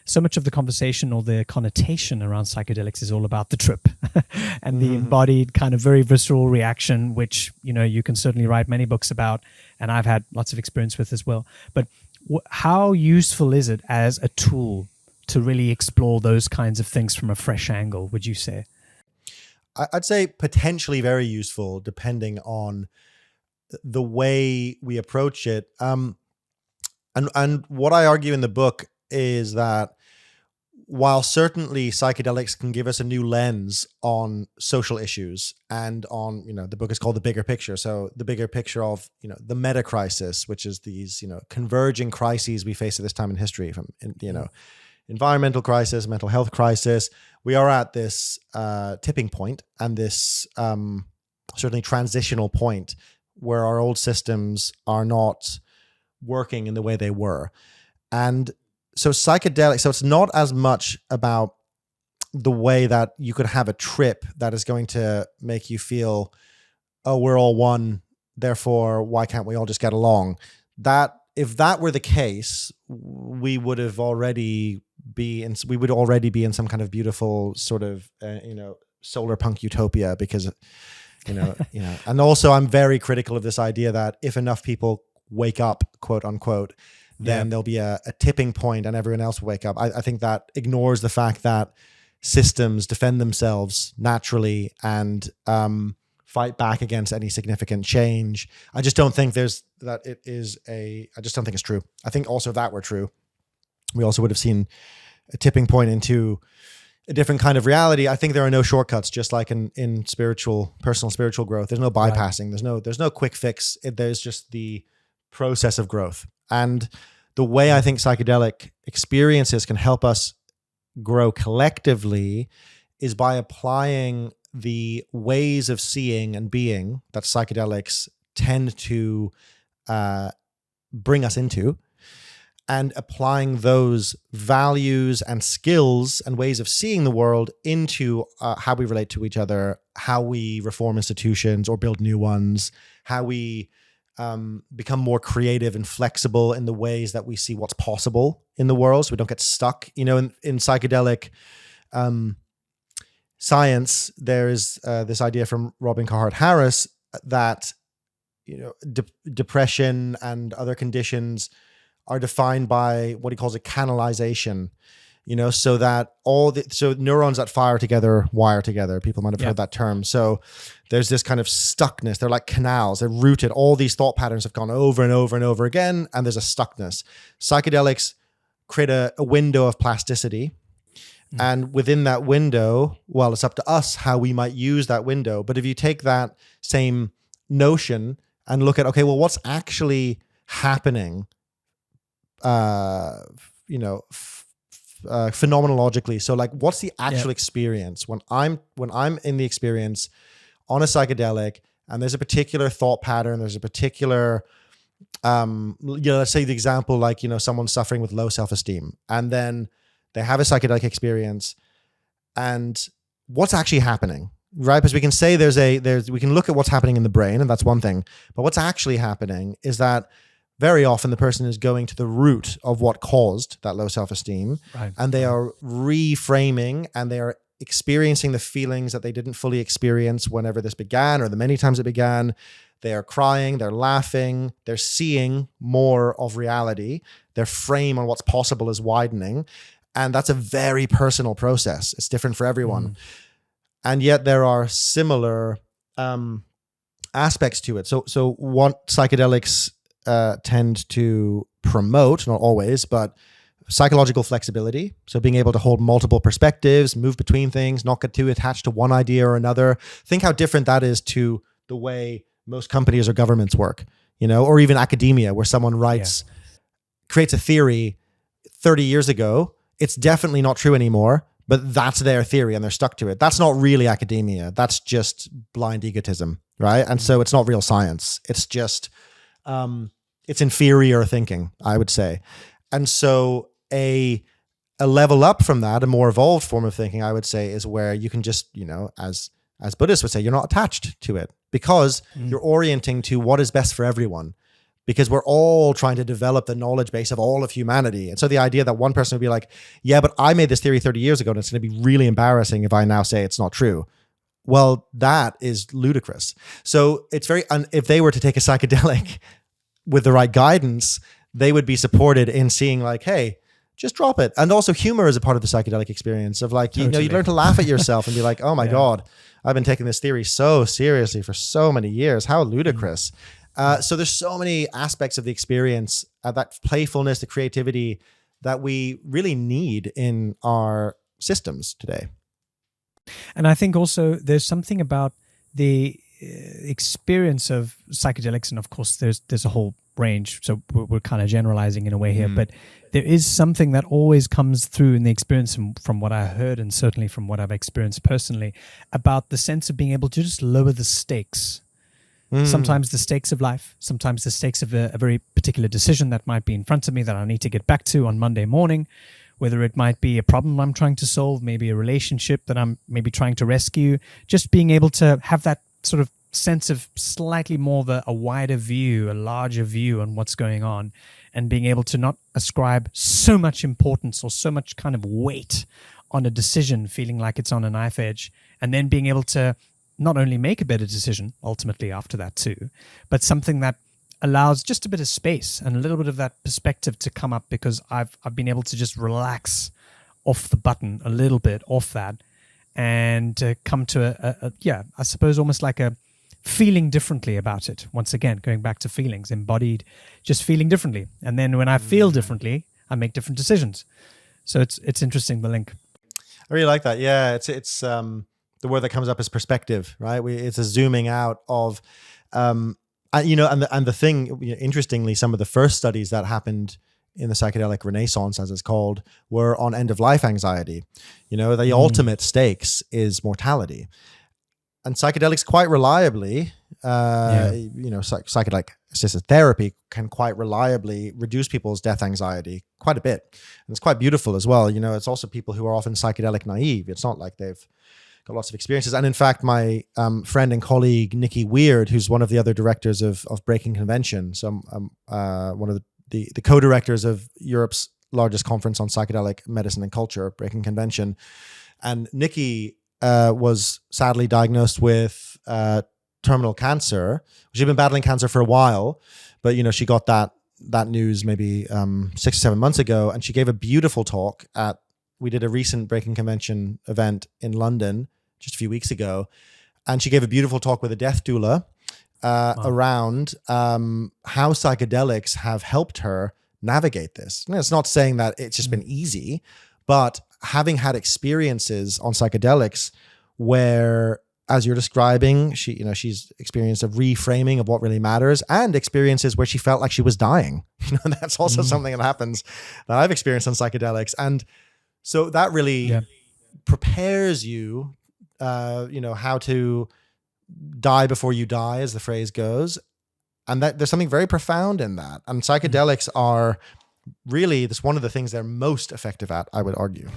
so much of the conversation or the connotation around psychedelics is all about the trip and the embodied kind of very visceral reaction, which, you can certainly write many books about, and I've had lots of experience with as well. But how useful is it as a tool to really explore those kinds of things from a fresh angle, would you say? I'd say potentially very useful, depending on the way we approach it. And what I argue in the book is that while certainly psychedelics can give us a new lens on social issues and on, the book is called The Bigger Picture. So the bigger picture of, the meta crisis, which is these, converging crises we face at this time in history, from, environmental crisis, mental health crisis. We are at this tipping point and this certainly transitional point where our old systems are not working in the way they were. And so psychedelics, so it's not as much about the way that you could have a trip that is going to make you feel, oh, we're all one, therefore why can't we all just get along? That if that were the case, we would already be in some kind of beautiful sort of solar punk utopia, because and also I'm very critical of this idea that if enough people wake up, quote unquote, then there'll be a tipping point and everyone else will wake up. I think that ignores the fact that systems defend themselves naturally and fight back against any significant change. I just don't think I just don't think it's true. I think also if that were true, we also would have seen a tipping point into a different kind of reality. I think there are no shortcuts, just like in personal spiritual growth. There's no bypassing. Right. There's no quick fix. There's just the process of growth. And the way I think psychedelic experiences can help us grow collectively is by applying the ways of seeing and being that psychedelics tend to bring us into, and applying those values and skills and ways of seeing the world into how we relate to each other, how we reform institutions or build new ones, how we become more creative and flexible in the ways that we see what's possible in the world, so we don't get stuck. In psychedelic science, there is this idea from Robin Carhart-Harris that depression and other conditions are defined by what he calls a canalization, so that neurons that fire together wire together. People might have heard that term. So there's this kind of stuckness. They're like canals. They're rooted. All these thought patterns have gone over and over and over again, and there's a stuckness. Psychedelics create a window of plasticity. And within that window, well, it's up to us how we might use that window. But if you take that same notion and look at, okay, well, what's actually happening phenomenologically, so like what's the actual experience when I'm in the experience on a psychedelic, and there's a particular thought pattern, there's a particular let's say the example, like someone's suffering with low self-esteem, and then they have a psychedelic experience, and what's actually happening, right? Because we can say we can look at what's happening in the brain, and that's one thing, but what's actually happening is that very often the person is going to the root of what caused that low self-esteem, and they are reframing, and they are experiencing the feelings that they didn't fully experience whenever this began, or the many times it began. They are crying, they're laughing, they're seeing more of reality. Their frame on what's possible is widening. And that's a very personal process. It's different for everyone. And yet there are similar aspects to it. So what psychedelics tend to promote, not always, but psychological flexibility. So being able to hold multiple perspectives, move between things, not get too attached to one idea or another. Think how different that is to the way most companies or governments work, or even academia, where someone creates a theory 30 years ago. It's definitely not true anymore, but that's their theory and they're stuck to it. That's not really academia. That's just blind egotism, right? And so it's not real science. It's just, it's inferior thinking, I would say. And so a level up from that, a more evolved form of thinking, I would say, is where you can just, as Buddhists would say, you're not attached to it, because you're orienting to what is best for everyone. because we're all trying to develop the knowledge base of all of humanity. And so the idea that one person would be like, yeah, but I made this theory 30 years ago and it's going to be really embarrassing if I now say it's not true. Well, that is ludicrous. So it's if they were to take a psychedelic with the right guidance, they would be supported in seeing like, hey, just drop it. And also humor is a part of the psychedelic experience of like, totally. you learn to laugh at yourself and be like, oh my God, I've been taking this theory so seriously for so many years. How ludicrous. So there's so many aspects of the experience, that playfulness, the creativity that we really need in our systems today. And I think also there's something about the experience of psychedelics, and of course there's a whole range, so we're kind of generalizing in a way here, but there is something that always comes through in the experience, from what I heard and certainly from what I've experienced personally, about the sense of being able to just lower the stakes. Sometimes the stakes of life, sometimes the stakes of a very particular decision that might be in front of me that I need to get back to on Monday morning, whether it might be a problem I'm trying to solve, maybe a relationship that I'm maybe trying to rescue. Just being able to have that sort of sense of slightly more of a wider view, a larger view on what's going on, and being able to not ascribe so much importance or so much kind of weight on a decision, feeling like it's on a knife edge, and then being able to not only make a better decision ultimately after that too, but something that allows just a bit of space and a little bit of that perspective to come up, because I've been able to just relax off the button a little bit off that, and come to I suppose almost like a feeling differently about it. Once again, going back to feelings, embodied, just feeling differently. And then when I feel differently, I make different decisions. So it's interesting, the link. I really like that. Yeah, it's the word that comes up is perspective, right? It's a zooming out of, and the thing, interestingly, some of the first studies that happened in the psychedelic renaissance, as it's called, were on end of life anxiety. The ultimate stakes is mortality, and psychedelics quite reliably, psychedelic assisted therapy can quite reliably reduce people's death anxiety quite a bit, and it's quite beautiful as well. It's also people who are often psychedelic naive. It's not like they've got lots of experiences. And in fact, my friend and colleague, Nikki Weird, who's one of the other directors of Breaking Convention, so one of the co-directors of Europe's largest conference on psychedelic medicine and culture, Breaking Convention. And Nikki was sadly diagnosed with terminal cancer. She'd been battling cancer for a while, but she got that news maybe 6 or 7 months ago, and she gave a beautiful talk we did a recent Breaking Convention event in London just a few weeks ago, and she gave a beautiful talk with a death doula around how psychedelics have helped her navigate this. It's not saying that it's just been easy, but having had experiences on psychedelics where, as you're describing, she's experienced a reframing of what really matters, and experiences where she felt like she was dying. And that's also something that happens that I've experienced on psychedelics. And so that really prepares you, how to die before you die, as the phrase goes. And that there's something very profound in that. And psychedelics are really, that's one of the things they're most effective at, I would argue.